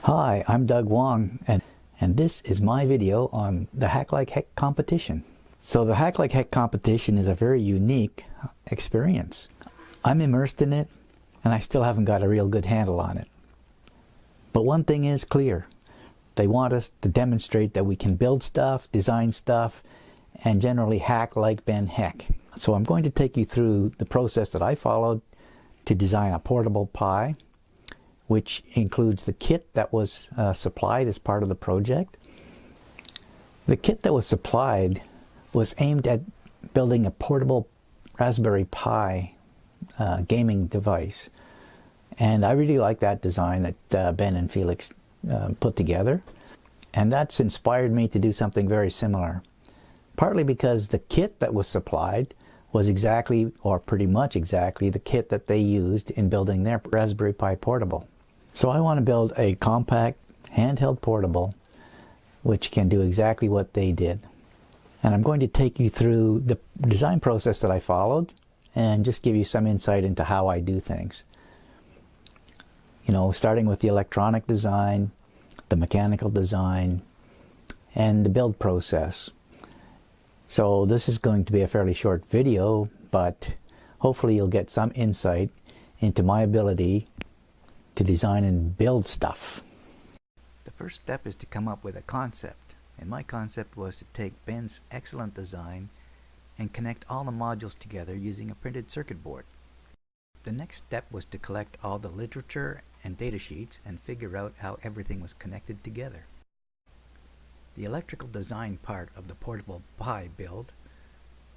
Hi, I'm Doug Wong, and this is my video on the Hack Like Heck competition. So the Hack Like Heck competition is a very unique experience. I'm immersed in it, and I still haven't got a real good handle on it. But one thing is clear. They want us to demonstrate that we can build stuff, design stuff, and generally hack like Ben Heck. So I'm going to take you through the process that I followed to design a portable Pi, which includes the kit that was supplied as part of the project. The kit that was supplied was aimed at building a portable Raspberry Pi gaming device. And I really like that design that Ben and Felix put together. And that's inspired me to do something very similar. Partly because the kit that was supplied was exactly, or pretty much exactly, the kit that they used in building their Raspberry Pi portable. So I want to build a compact, handheld portable which can do exactly what they did. And I'm going to take you through the design process that I followed and just give you some insight into how I do things. You know, starting with the electronic design, the mechanical design, and the build process. So this is going to be a fairly short video, but hopefully you'll get some insight into my ability to design and build stuff. The first step is to come up with a concept, and my concept was to take Ben's excellent design and connect all the modules together using a printed circuit board. The next step was to collect all the literature and data sheets and figure out how everything was connected together. The electrical design part of the portable Pi build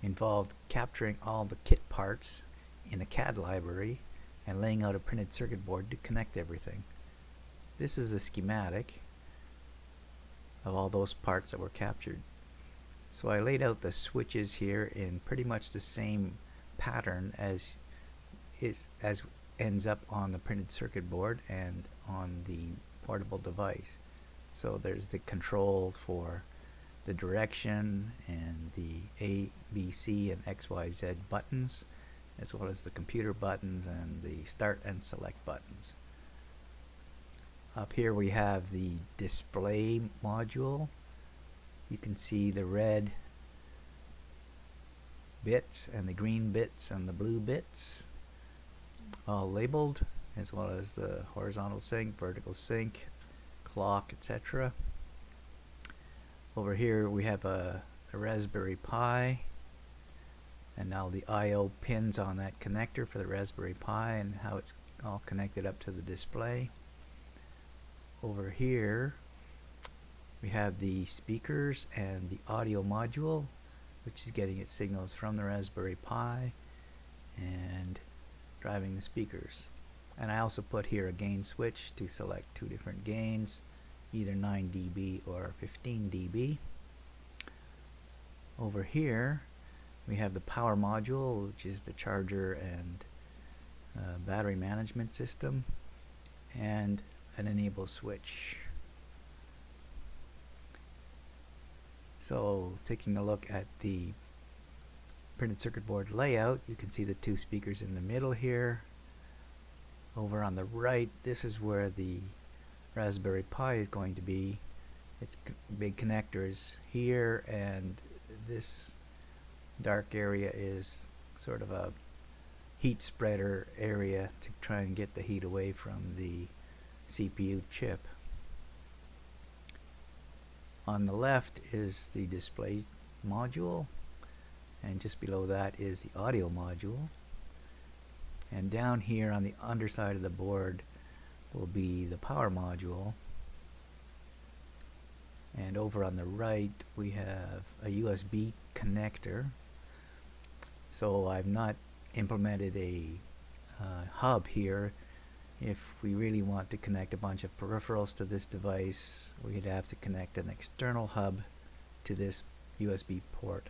involved capturing all the kit parts in a CAD library and laying out a printed circuit board to connect everything. This is a schematic of all those parts that were captured. So I laid out the switches here in pretty much the same pattern as ends up on the printed circuit board and on the portable device. So there's the controls for the direction and the A, B, C, and X, Y, Z buttons, as well as the computer buttons and the start and select buttons. Up here we have the display module. You can see the red bits and the green bits and the blue bits all labeled, as well as the horizontal sync, vertical sync, clock, etc. Over here we have a Raspberry Pi, and now the I/O pins on that connector for the Raspberry Pi and how it's all connected up to the display. Over here we have the speakers and the audio module, which is getting its signals from the Raspberry Pi and driving the speakers. And I also put here a gain switch to select two different gains, either 9 dB or 15 dB. Over here we have the power module, which is the charger and battery management system, and an enable switch. So taking a look at the printed circuit board layout, you can see the two speakers in the middle here. Over on the right, this is where the Raspberry Pi is going to be. Its big connector is here, and this dark area is sort of a heat spreader area to try and get the heat away from the CPU chip. On the left is the display module, and just below that is the audio module. And down here on the underside of the board will be the power module. And over on the right we have a USB connector. So I've not implemented a hub here. If we really want to connect a bunch of peripherals to this device, we'd have to connect an external hub to this USB port.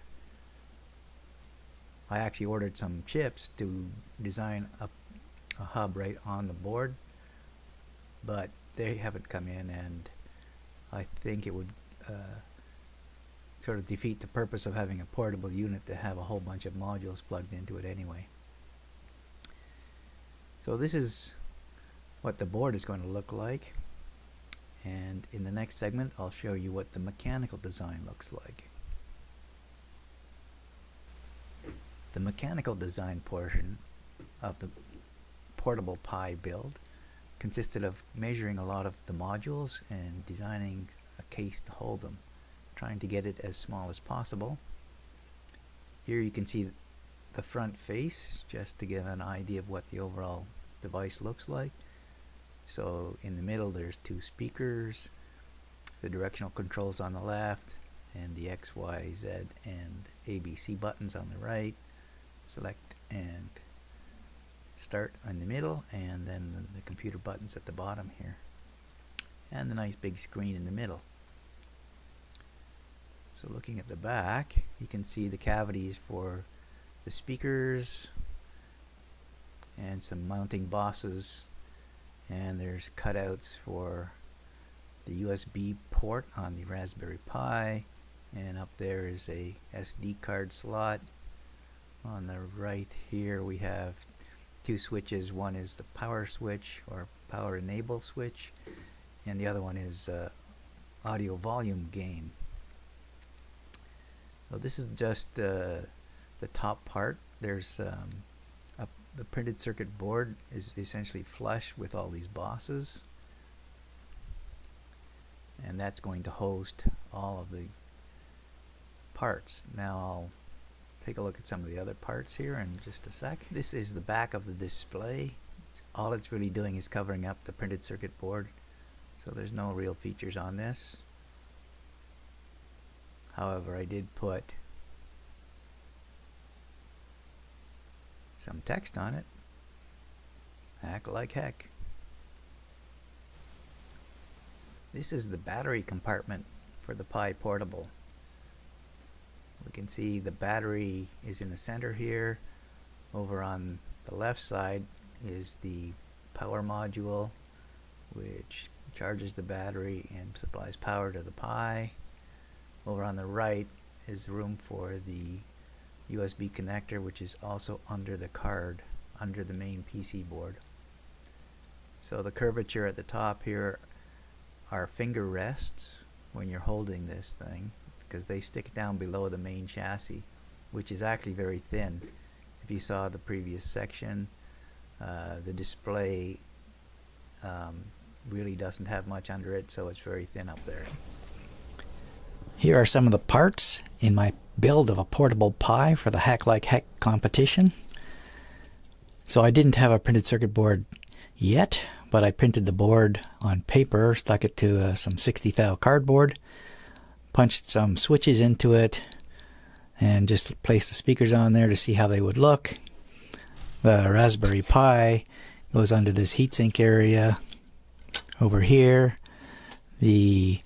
I actually ordered some chips to design a hub right on the board, but they haven't come in, and I think it would sort of defeat the purpose of having a portable unit to have a whole bunch of modules plugged into it anyway. So this is what the board is going to look like. And in the next segment, I'll show you what the mechanical design looks like. The mechanical design portion of the portable Pi build consisted of measuring a lot of the modules and designing a case to hold them, trying to get it as small as possible. Here you can see the front face, just to give an idea of what the overall device looks like. So in the middle there's two speakers, the directional controls on the left, and the X, Y, Z and ABC buttons on the right. Select and start in the middle, and then the computer buttons at the bottom here, and the nice big screen in the middle. So looking at the back, you can see the cavities for the speakers and some mounting bosses, and there's cutouts for the USB port on the Raspberry Pi, and up there is a SD card slot. On the right here we have two switches. One is the power switch or power enable switch, and the other one is audio volume gain. So this is just the top part. There's the printed circuit board is essentially flush with all these bosses, and that's going to host all of the parts. Now I'll take a look at some of the other parts here in just a sec. This is the back of the display. All it's really doing is covering up the printed circuit board, so there's no real features on this. However, I did put some text on it. Hack like heck. This is the battery compartment for the Pi Portable. We can see the battery is in the center here. Over on the left side is the power module, which charges the battery and supplies power to the Pi. Over on the right is room for the USB connector, which is also under the card, under the main PC board. So the curvature at the top here are finger rests when you're holding this thing, because they stick down below the main chassis, which is actually very thin. If you saw the previous section, the display really doesn't have much under it, so it's very thin up there. Here are some of the parts in my build of a portable Pi for the Hack Like Heck competition. So I didn't have a printed circuit board yet, but I printed the board on paper, stuck it to some 60 thou cardboard, punched some switches into it, and just placed the speakers on there to see how they would look. The Raspberry Pi goes under this heatsink area over here. The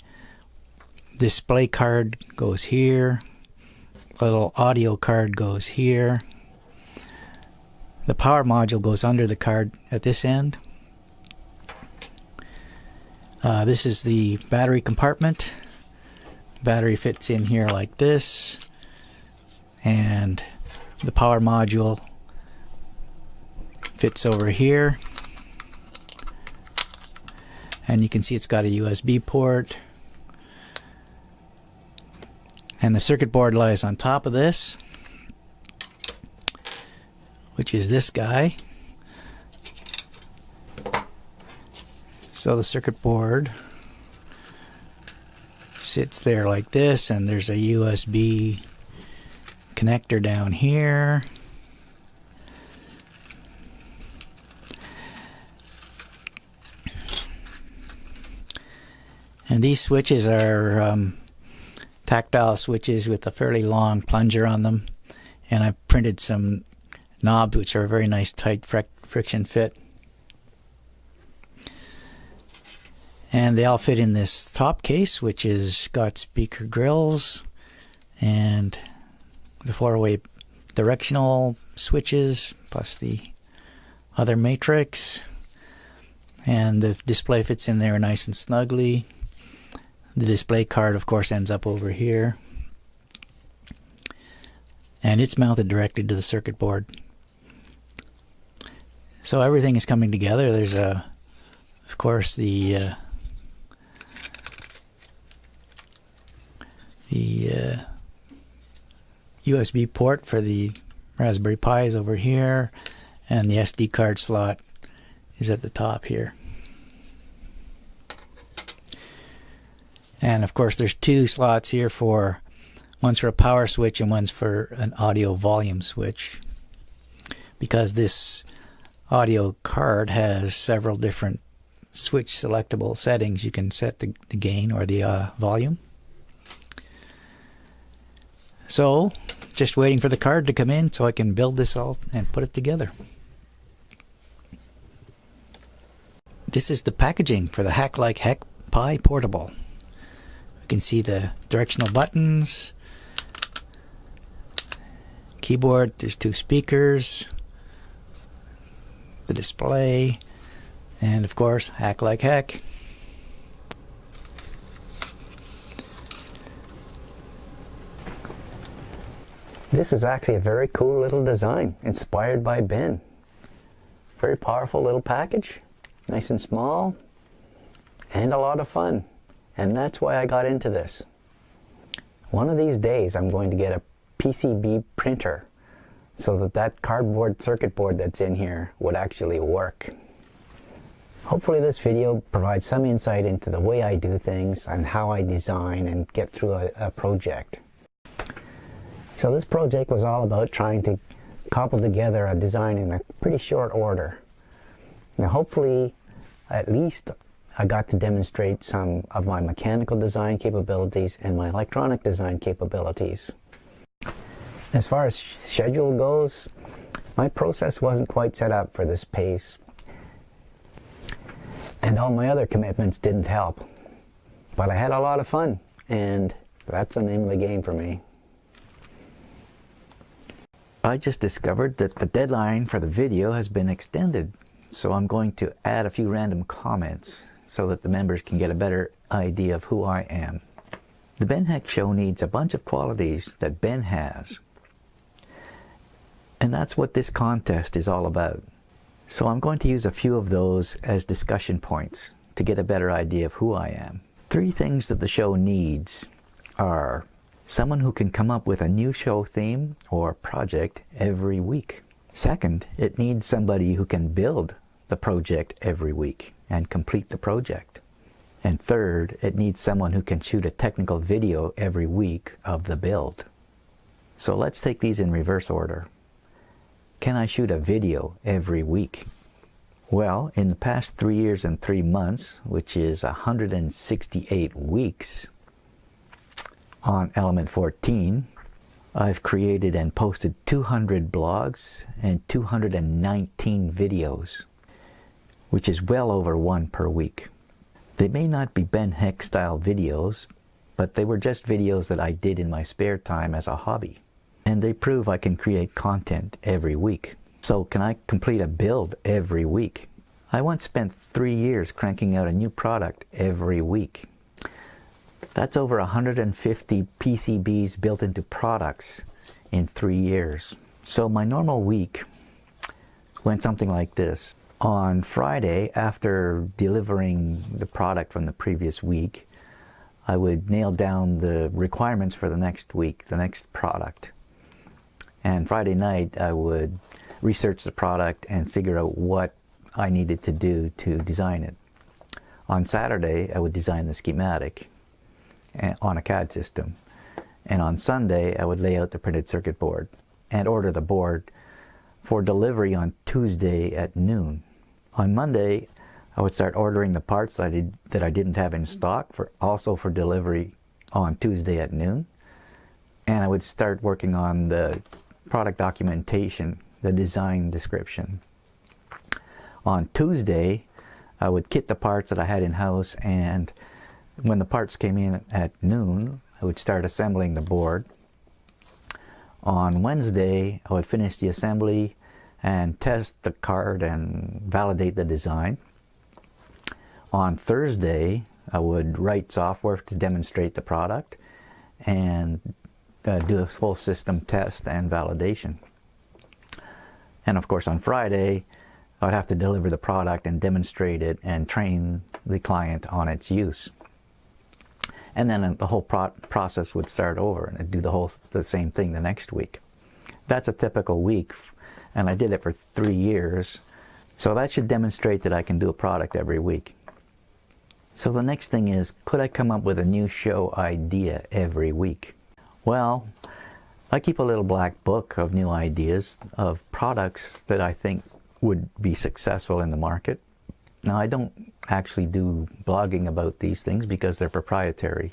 display card goes here. The little audio card goes here. The power module goes under the card at this end. This is the battery compartment. Battery fits in here like this, and the power module fits over here, and you can see it's got a USB port, and the circuit board lies on top of this, which is this guy. So the circuit board sits there like this, and there's a USB connector down here. And these switches are tactile switches with a fairly long plunger on them, and I've printed some knobs which are a very nice tight friction fit. And they all fit in this top case, which is got speaker grills and the 4-way directional switches, plus the other matrix. And the display fits in there nice and snugly. The display card, of course, ends up over here. And it's mounted directly to the circuit board. So everything is coming together. There's of course, the The USB port for the Raspberry Pi is over here, and the SD card slot is at the top here. And of course there's two slots here, one's for a power switch and one's for an audio volume switch. Because this audio card has several different switch selectable settings, you can set the gain or the volume. So just waiting for the card to come in so I can build this all and put it together. This is the packaging for the Hack Like Heck Pi Portable. You can see the directional buttons, keyboard, there's two speakers, the display, and of course, Hack Like Heck. This is actually a very cool little design, inspired by Ben. Very powerful little package, nice and small, and a lot of fun. And that's why I got into this. One of these days I'm going to get a PCB printer so that cardboard circuit board that's in here would actually work. Hopefully this video provides some insight into the way I do things and how I design and get through a project. So this project was all about trying to cobble together a design in a pretty short order. Now hopefully at least I got to demonstrate some of my mechanical design capabilities and my electronic design capabilities. As far as schedule goes, my process wasn't quite set up for this pace, and all my other commitments didn't help. But I had a lot of fun, and that's the name of the game for me. I just discovered that the deadline for the video has been extended, so I'm going to add a few random comments so that the members can get a better idea of who I am. The Ben Heck Show needs a bunch of qualities that Ben has. And that's what this contest is all about. So I'm going to use a few of those as discussion points to get a better idea of who I am. 3 things that the show needs are someone who can come up with a new show theme or project every week. Second, it needs somebody who can build the project every week and complete the project. And third, it needs someone who can shoot a technical video every week of the build. So let's take these in reverse order. Can I shoot a video every week? Well, in the past 3 years and 3 months, which is 168 weeks on Element 14, I've created and posted 200 blogs and 219 videos, which is well over 1 per week. They may not be Ben Heck style videos, but they were just videos that I did in my spare time as a hobby. And they prove I can create content every week. So can I complete a build every week? I once spent 3 years cranking out a new product every week. That's over 150 PCBs built into products in 3 years. So my normal week went something like this. On Friday, after delivering the product from the previous week, I would nail down the requirements for the next week, the next product. And Friday night, I would research the product and figure out what I needed to do to design it. On Saturday, I would design the schematic on a CAD system. And on Sunday, I would lay out the printed circuit board and order the board for delivery on Tuesday at noon. On Monday, I would start ordering the parts that I didn't have in stock, also for delivery on Tuesday at noon. And I would start working on the product documentation, the design description. On Tuesday, I would kit the parts that I had in-house, and when the parts came in at noon, I would start assembling the board. On Wednesday, I would finish the assembly and test the card and validate the design. On Thursday, I would write software to demonstrate the product and do a full system test and validation. And of course on Friday, I would have to deliver the product and demonstrate it and train the client on its use. And then the whole process would start over, and I'd do the same thing the next week. That's a typical week, and I did it for 3 years. So that should demonstrate that I can do a product every week. So the next thing is, could I come up with a new show idea every week? Well, I keep a little black book of new ideas of products that I think would be successful in the market. Now, I don't actually do blogging about these things because they're proprietary.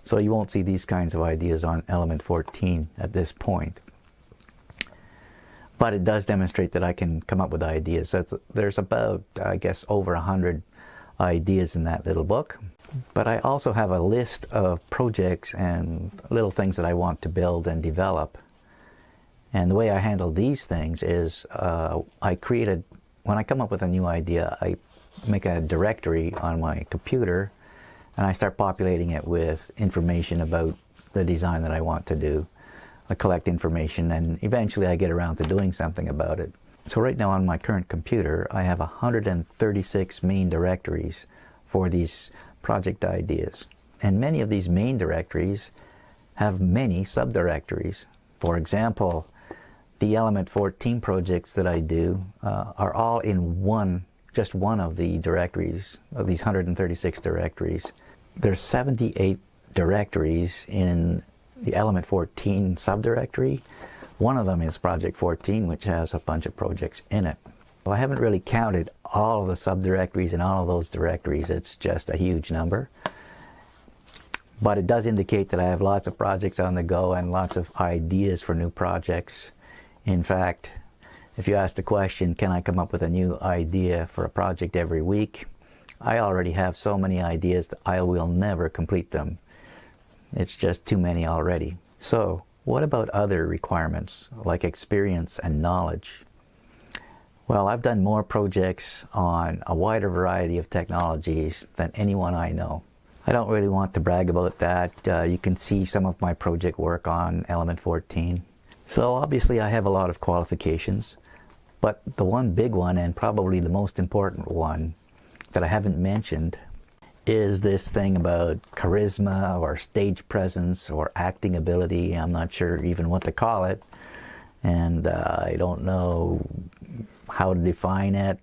So you won't see these kinds of ideas on Element 14 at this point. But it does demonstrate that I can come up with ideas. There's about, I guess, over 100 ideas in that little book. But I also have a list of projects and little things that I want to build and develop. And the way I handle these things is when I come up with a new idea, I make a directory on my computer and I start populating it with information about the design that I want to do. I collect information and eventually I get around to doing something about it. So right now on my current computer, I have 136 main directories for these project ideas. And many of these main directories have many subdirectories. For example, the Element 14 projects that I do are all in just one of the directories, of these 136 directories. There's 78 directories in the Element 14 subdirectory. One of them is Project 14, which has a bunch of projects in it. Well, I haven't really counted all of the subdirectories in all of those directories. It's just a huge number. But it does indicate that I have lots of projects on the go and lots of ideas for new projects. In fact, if you ask the question, can I come up with a new idea for a project every week? I already have so many ideas that I will never complete them. It's just too many already. So, what about other requirements like experience and knowledge? Well, I've done more projects on a wider variety of technologies than anyone I know. I don't really want to brag about that. You can see some of my project work on Element 14. So obviously I have a lot of qualifications, but the one big one, and probably the most important one that I haven't mentioned, is this thing about charisma or stage presence or acting ability. I'm not sure even what to call it, and I don't know how to define it.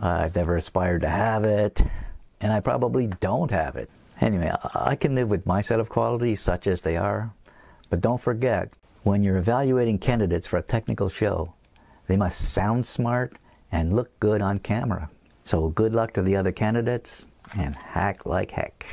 I've never aspired to have it, and I probably don't have it. Anyway, I can live with my set of qualities such as they are, but don't forget, when you're evaluating candidates for a technical show, they must sound smart and look good on camera. So good luck to the other candidates, and hack like heck.